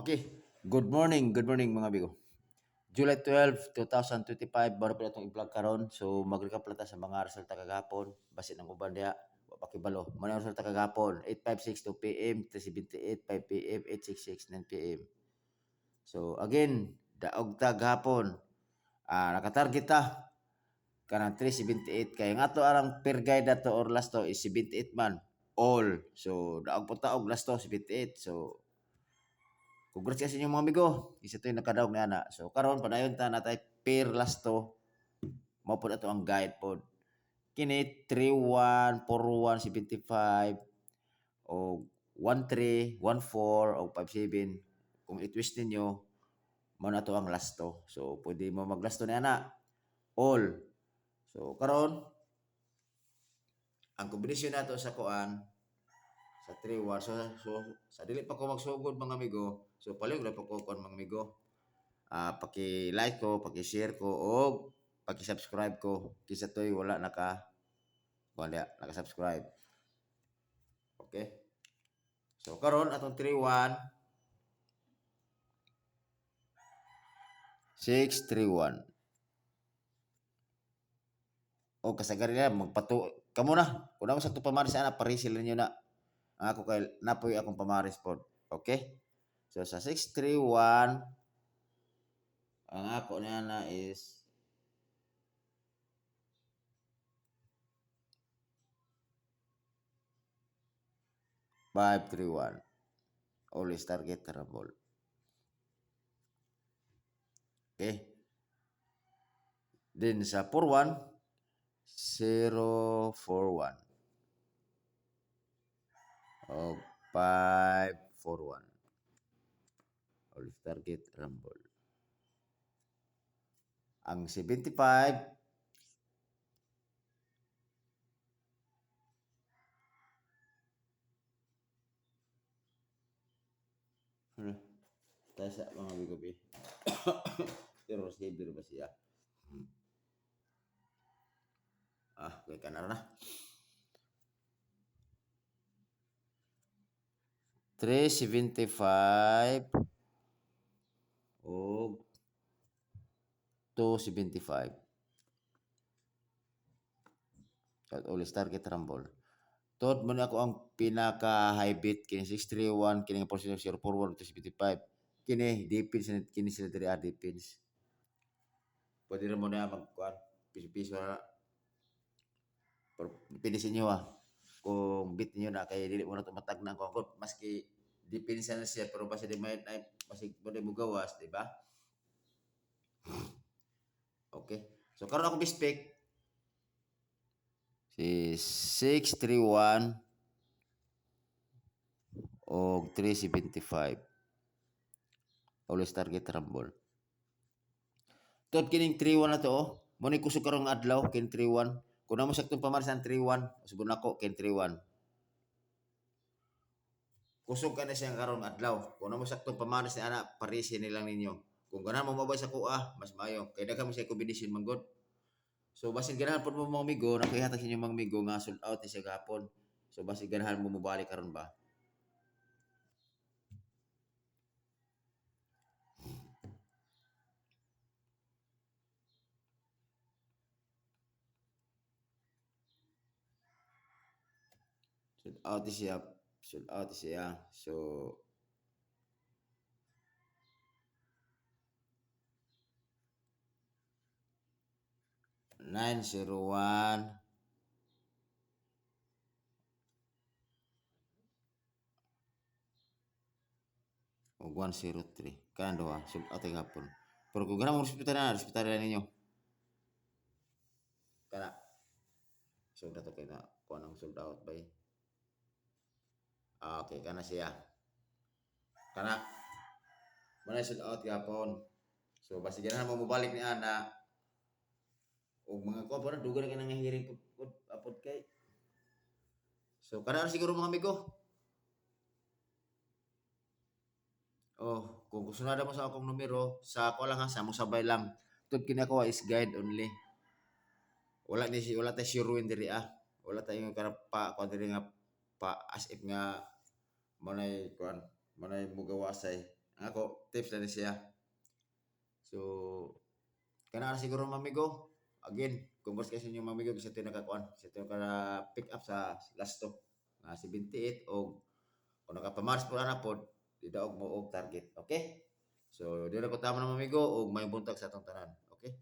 Okay. Good morning mga amigo. July 12, 2025, baro pa itong i-vlog karon. So mag-recap lang ta sa mga resulta kagapon, base ng uban diha, wa pa kibalo. Mga resulta kagapon, 8:56 PM, 3:78, 5 PM, 8:66, 9 PM. So again, daog ta gahapon. Nakatarget ta kanang 3:78 kay nga to arang per guide to or last to is 78 man all. So daog po ta og last to 78. So congrats sa inyo mga amigo. Isa to yung nakadaog ni ana. So karon padayon ta natay pair last to. Mao pod ato ang guide pod. Kini 31, 41, 75 o 13, 14 o 57. Kung i-twist ninyo, mao na to ang last to. So pwede mo mag last to ni ana. All. So karon ang kombinasyon nato sa kuan sa 3-1. So sa dili pa ko magsugod mga amigo. So paling ra pa ko kuan mga amigo. Paki-like ko, paki-share ko, o paki-subscribe ko. Kisa to'y wala naka-subscribe. Okay? So, karon atong 3-1, 6-3-1. O kasagaran na, kamo na. Kung ako sa ito pamaris, parisil ninyo na. Ako kay, napoy akong pamaris po. Okay? So, sa 6-3-1, ang ako niya na is 5-3-1. Always target karabol. Okay? Then sa 4-1, 0-4-1. O 5-4-1. Always target rumble. Ang 75, tayo sa mga bigobi. Pero receiver ba siya? Kaya ka na. 375 o 275. At always target rumble. Tod mo na ako ang pinaka high bit kini 631 kini nga portion 041 275. Kini defense kini sila diri defense. Pwede rin mo na magkuan piso-piso na. Pwede sa inyo kung bit niyo na kay dili mo na tumatag na ko maski depensa na siya pero basta di may basta mo gawas, di ba? Okay. So karon ako bispek si 631 o 375. Always target rumble. Tod kining 31 na to, mo ni kusog karong adlaw kin 31. Kung namo saktong pamarisan 31, subon nako kin 31. Kusog ka na siya karong adlaw. Kung namo saktong pamaris ni ana, parisin nilang ninyo. Kung ganahan mo mabay sa kuha, mas maayo. Kay daghan mo siya kombinasyon manggod. So basin ganahan pod mo mga amigo, nakihatag sa inyo mga amigo nga sold out siya gahapon. So basin ganahan mo mobalik karon ba? Sold out siya. So 901 o 103. Kaya doha, sold out gahapon. Pero kung ganahan mo respetar na ninyo. Kana sold out kay na kuan ang sold out ba? Okay, kana siya. Kana manay sold out gahapon. So basi ganahan mo mobalik ni ana o mga kuan pa dugan ka nang hiring pud apod kay. So kana siguro mga amigo. Kung gusto na mo sa akong numero, sa ako lang sa mo sabay lang. Tud kini ako is guide only. Wala ta sure win diri Wala tayong pa kuan diri nga pa as if nga manay kuan, manay mugawasay. Ako tips na ni siya. So kana na siguro mamigo. Again, congrats kayo sa inyo mamigo kasi ito nakakuan. Sa ito naka pick up sa last to nga 78 o kung nakapamars po na po, di daog mo og target. Okay? So, di na ko tama na mamigo o may buntag sa atong tanan. Okay?